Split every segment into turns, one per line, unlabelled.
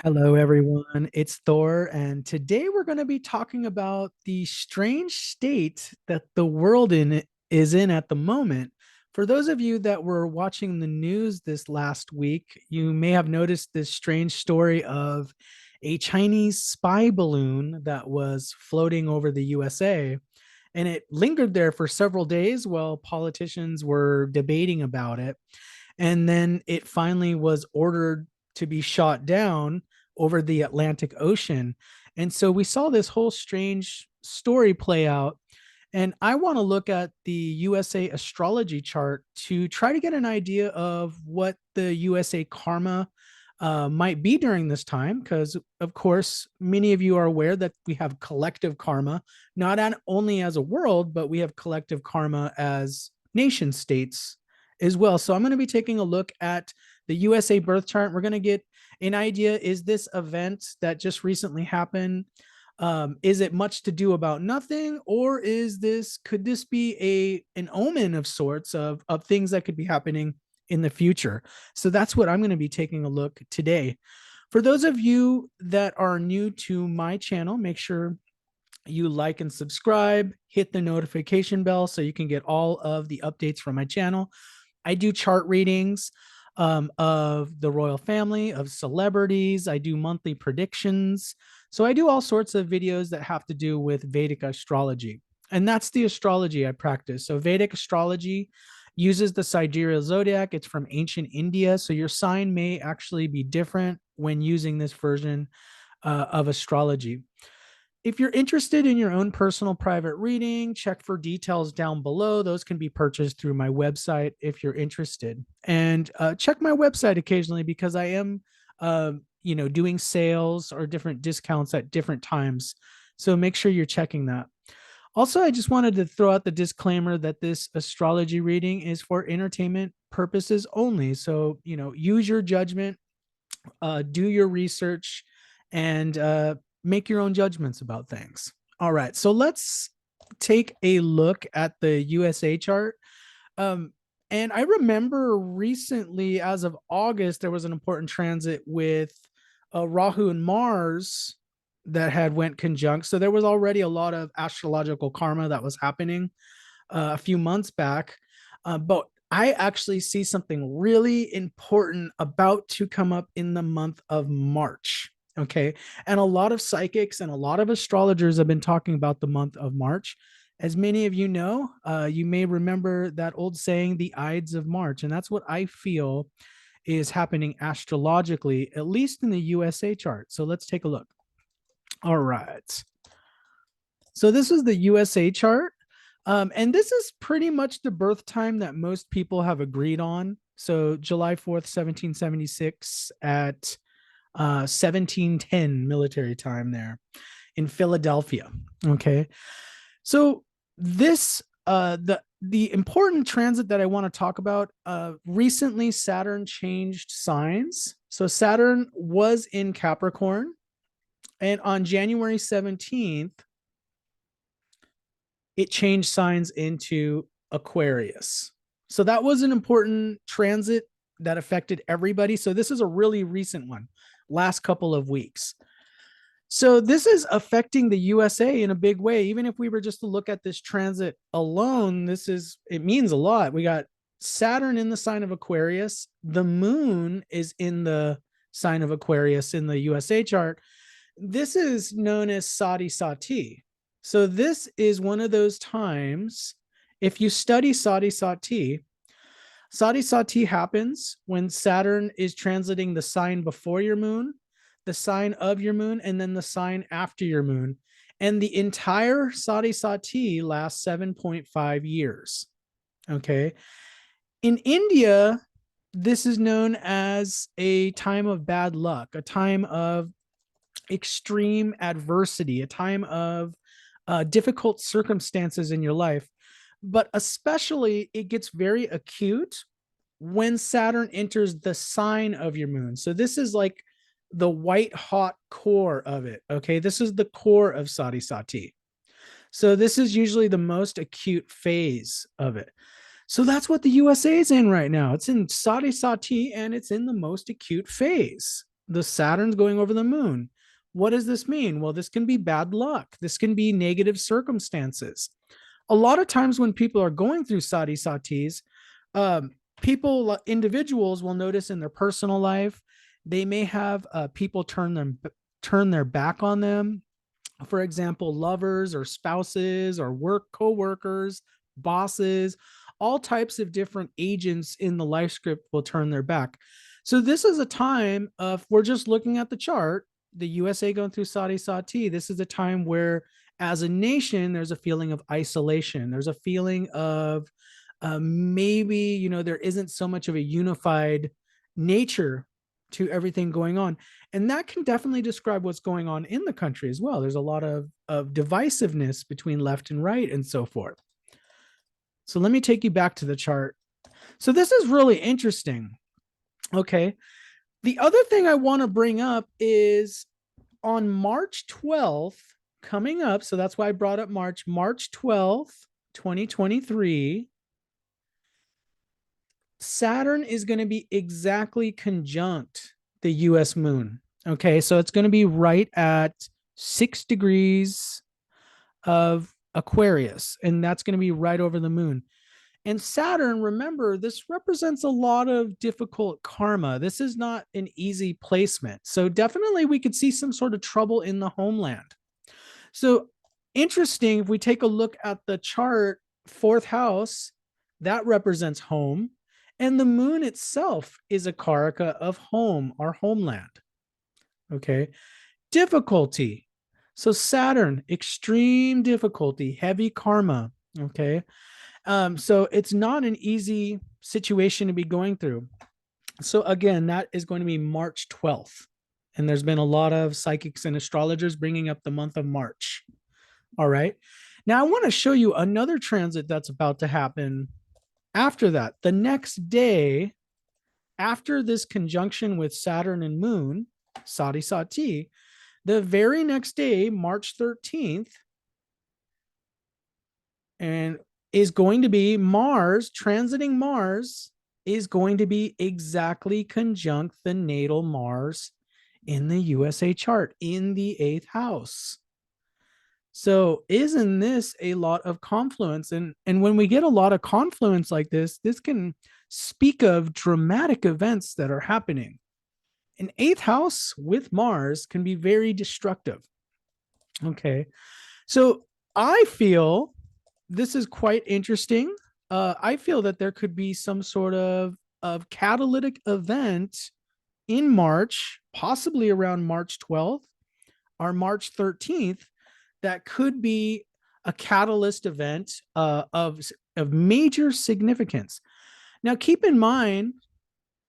Hello, everyone. It's Thor, and today we're going to be talking about the strange state that the world is in at the moment. For those of you that were watching the news this last week, you may have noticed this strange story of a Chinese spy balloon that was floating over the USA, and it lingered there for several days while politicians were debating about it. And then it finally was ordered to be shot down over the Atlantic Ocean. And so we saw this whole strange story play out. And I want to look at the USA astrology chart to try to get an idea of what the USA karma might be during this time. Because, of course, many of you are aware that we have collective karma, not only as a world, but we have collective karma as nation states as well. So I'm going to be taking a look at the USA birth chart. We're going to get an idea. Is this event that just recently happened? Is it much to do about nothing, or could this be an omen of sorts of things that could be happening in the future? So that's what I'm going to be taking a look today. For those of you that are new to my channel, make sure you like and subscribe, hit the notification bell so you can get all of the updates from my channel. I do chart readings of the royal family, of celebrities. I do monthly predictions. So I do all sorts of videos that have to do with Vedic astrology. And that's the astrology I practice. So Vedic astrology uses the sidereal zodiac. It's from ancient India. So your sign may actually be different when using this version of astrology. If you're interested in your own personal private reading, check for details down below. Those can be purchased through my website if you're interested. And check my website occasionally because I am, doing sales or different discounts at different times. So make sure you're checking that. Also, I just wanted to throw out the disclaimer that this astrology reading is for entertainment purposes only. So, use your judgment, do your research, and make your own judgments about things. All right, so let's take a look at the USA chart. Um, and I remember recently, as of August, there was an important transit with Rahu and Mars that had went conjunct. So there was already a lot of astrological karma that was happening a few months back. But I actually see something really important about to come up in the month of March. Okay. And a lot of psychics and a lot of astrologers have been talking about the month of March. As many of you know, you may remember that old saying, the Ides of March. And that's what I feel is happening astrologically, at least in the USA chart. So let's take a look. All right. So this is the USA chart. And this is pretty much the birth time that most people have agreed on. So July 4th, 1776 at 1710 military time there in Philadelphia. Okay. So this the important transit that I want to talk about, recently Saturn changed signs. So Saturn was in Capricorn, and on January 17th, it changed signs into Aquarius. So that was an important transit that affected everybody. So this is a really recent one, last couple of weeks. So this is affecting the USA in a big way. Even if we were just to look at this transit alone, it means a lot. We got Saturn in the sign of Aquarius. The moon is in the sign of Aquarius in the USA chart. This is known as Sati Sati. So this is one of those times, if you study Sati Sati, Sati Sati happens when Saturn is transiting the sign before your moon, the sign of your moon, and then the sign after your moon. And the entire Sati Sati lasts 7.5 years. Okay. In India, this is known as a time of bad luck, a time of extreme adversity, a time of difficult circumstances in your life. But especially, it gets very acute when Saturn enters the sign of your moon. So this is like the white hot core of it. Okay. This is the core of Sati Sati. So this is usually the most acute phase of it. So that's what the USA is in right now. It's in Sati Sati and it's in the most acute phase. The Saturn's going over the moon. What does this mean? Well, this can be bad luck. This can be negative circumstances. A lot of times when people are going through sati satis, um, individuals will notice in their personal life, they may have people turn their back on them. For example, lovers or spouses or co-workers, bosses, all types of different agents in the life script will turn their back. So this is a time of, we're just looking at the chart, the USA going through Sadi Sati. This is a time where, as a nation, there's a feeling of isolation. There's a feeling of maybe, there isn't so much of a unified nature to everything going on. And that can definitely describe what's going on in the country as well. There's a lot of divisiveness between left and right and so forth. So let me take you back to the chart. So this is really interesting. Okay. The other thing I want to bring up is on March 12th, coming up. So that's why I brought up March 12th, 2023. Saturn is going to be exactly conjunct the US moon. Okay. So it's going to be right at 6 degrees of Aquarius, and that's going to be right over the moon. And Saturn, remember, this represents a lot of difficult karma. This is not an easy placement. So definitely we could see some sort of trouble in the homeland. So interesting, if we take a look at the chart, fourth house, that represents home. And the moon itself is a karaka of home, our homeland. Okay. Difficulty. So Saturn, extreme difficulty, heavy karma. Okay. So it's not an easy situation to be going through. So again, that is going to be March 12th. And there's been a lot of psychics and astrologers bringing up the month of March. All right. Now I want to show you another transit that's about to happen after that. The next day, after this conjunction with Saturn and Moon, Sati Sati, the very next day, March 13th, and is going to be Mars, transiting Mars, is going to be exactly conjunct the natal Mars in the USA chart in the 8th house. So isn't this a lot of confluence? And when we get a lot of confluence like this can speak of dramatic events that are happening. An 8th house with Mars can be very destructive. Okay. So I feel this is quite interesting. I feel that there could be some sort of catalytic event in March, possibly around March 12th or March 13th, that could be a catalyst event of major significance. Now, keep in mind,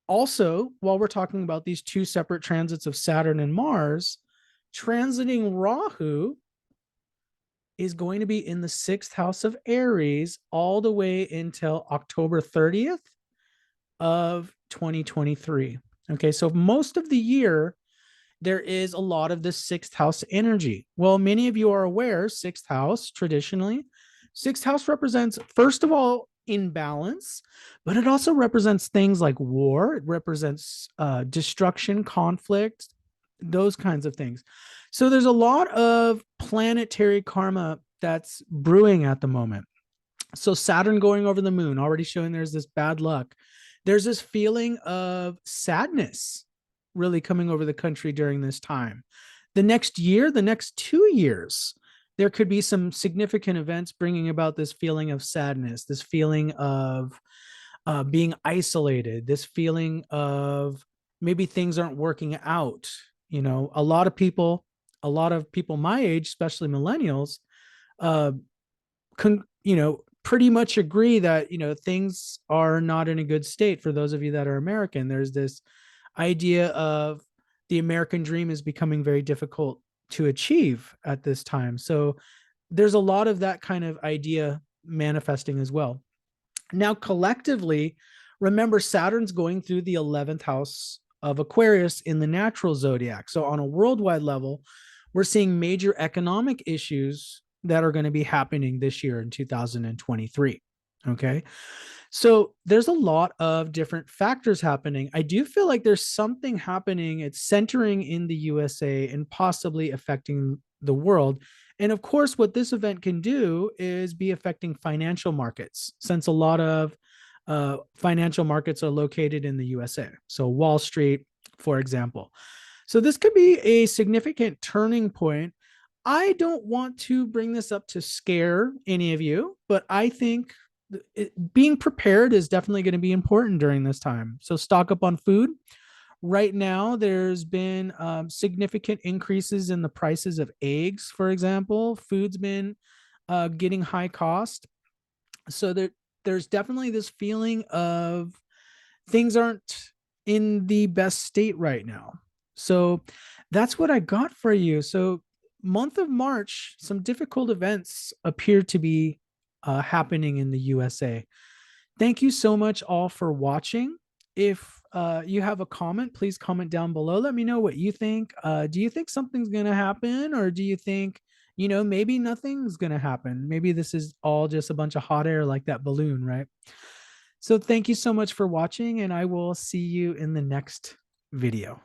also, while we're talking about these two separate transits of Saturn and Mars, transiting Rahu is going to be in the 6th house of Aries all the way until October 30th of 2023. Okay, so most of the year, there is a lot of this 6th house energy. Well, many of you are aware, 6th house, traditionally, 6th house represents, first of all, imbalance, but it also represents things like war. It represents destruction, conflict, those kinds of things. So there's a lot of planetary karma that's brewing at the moment. So Saturn going over the moon, already showing there's this bad luck. There's this feeling of sadness really coming over the country during this time. The next year, the next 2 years, there could be some significant events bringing about this feeling of sadness, this feeling of being isolated, this feeling of maybe things aren't working out. A lot of people my age, especially millennials, pretty much agree that, things are not in a good state. For those of you that are American, there's this idea of the American dream is becoming very difficult to achieve at this time. So there's a lot of that kind of idea manifesting as well. Now, collectively, remember, Saturn's going through the 11th house of Aquarius in the natural zodiac. So on a worldwide level, we're seeing major economic issues that are going to be happening this year in 2023. Okay. So there's a lot of different factors happening. I do feel like there's something happening. It's centering in the USA and possibly affecting the world. And of course, what this event can do is be affecting financial markets, since a lot of financial markets are located in the USA. So Wall Street, for example. So this could be a significant turning point. I don't want to bring this up to scare any of you, but I think being prepared is definitely going to be important during this time. So stock up on food. Right now, there's been significant increases in the prices of eggs, for example. Food's been getting high cost. So there's definitely this feeling of things aren't in the best state right now. So that's what I got for you. So month of March, some difficult events appear to be happening in the USA. Thank you so much all for watching. If you have a comment, please comment down below. Let me know what you think. Do you think something's going to happen, or do you think, maybe nothing's going to happen? Maybe this is all just a bunch of hot air like that balloon, right? So thank you so much for watching, and I will see you in the next video.